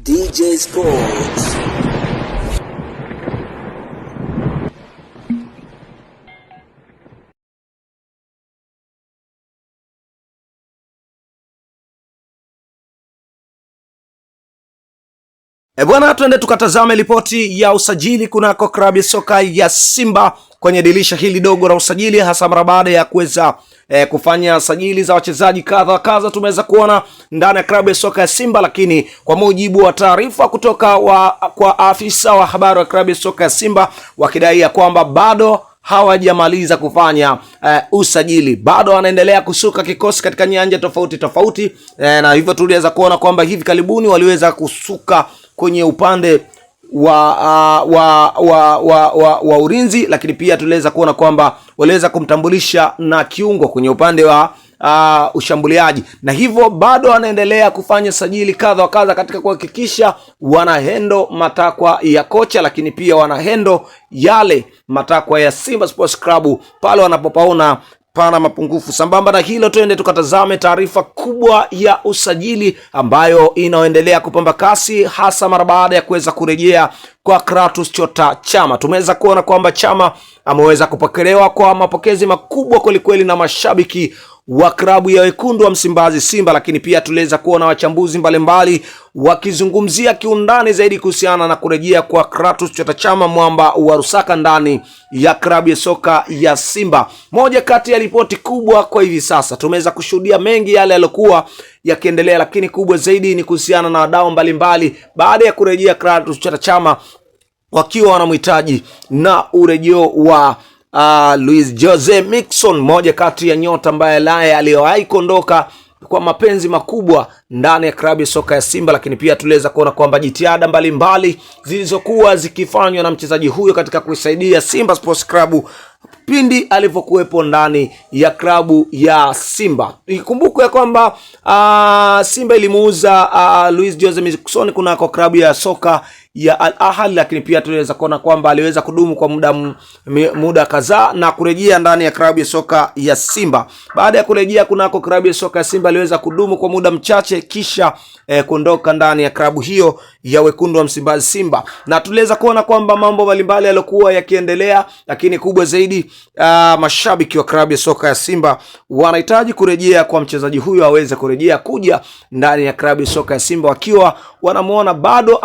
DJ Sports. Bwana, tuende tukatazame ripoti ya usajili kunako klabu ya soka ya Simba kwenye dirisha hili dogo la usajili, hasa mara baada ya kuweza kufanya sajili za wachezaji kadha tumeweza kuona ndani ya klabu ya soka ya Simba, lakini kwa mujibu wa taarifa kutoka kwa afisa wa habari wa klabu ya soka ya Simba wakidai ya kwamba bado hawajamaliza kufanya usajili, bado wanaendelea kusuka kikosi katika nyanja tofauti na hivyo tuliweza kuona kwamba hivi karibuni waliweza kusuka kwenye upande wa ulinzi, lakini pia tuliweza kuona kwamba waliweza kumtambulisha na kiungo kwenye upande wa ushambuliaji, na hivyo bado wanaendelea kufanya sajili kadha katika kuhakikisha wanahendo matakwa ya kocha, lakini pia wanahendo yale matakwa ya Simba Sports Club pale wanapopaona pana mapungufu. Sambamba na hilo, tuende tukatazame taarifa kubwa ya usajili ambayo inaendelea kupamba kasi, hasa mara baada ya kuweza kurejea kwa Clatous Chota Chama. Tumeweza kuona kwamba Chama ameweza kupokelewa kwa mapokezi makubwa kwelikweli na mashabiki wa klabu ya wekundu wa Msimbazi Simba, lakini pia tuliweza kuona wachambuzi mbalimbali wakizungumzia kiundani zaidi kuhusiana na kurejea kwa Clatous Chota Chama, mwamba wa Rusaka ndani ya klabu ya soka ya Simba. Moja kati ya ripoti kubwa kwa hivi sasa, tumeweza kushuhudia mengi yale yaliokuwa yakiendelea, lakini kubwa zaidi ni kuhusiana na wadau mbalimbali baada ya kurejea Clatous Chota Chama wakiwa wanamhitaji na urejeo wa Luis Jose Miquissone, moja kati ya nyota ambaye laye aliyowahi kuondoka kwa mapenzi makubwa ndani ya klabu ya soka ya Simba, lakini pia tuliweza kuona kwamba jitihada mbalimbali zilizokuwa zikifanywa na mchezaji huyo katika kuisaidia Simba Sports Club pindi alivyokuwepo ndani ya klabu ya Simba. Ikumbukwe kwamba Simba ilimuuza Luis Jose Miquissone kunako klabu ya soka ya Al Ahly, lakini pia tuliweza kuona kwamba aliweza kudumu kwa muda kadhaa na kurejea ndani ya klabu ya soka ya Simba. Baada ya kurejea kunako klabu ya soka ya Simba, aliweza kudumu kwa muda mchache kisha kuondoka ndani ya klabu hiyo ya wekundu wa Msimbazi Simba, na tuliweza kuona kwamba mambo mbalimbali yaliokuwa yakiendelea, lakini kubwa zaidi mashabiki wa klabu ya soka ya Simba wanahitaji kurejea kwa mchezaji huyo aweze kurejea kuja ndani ya klabu ya soka ya Simba, wakiwa wanamuona bado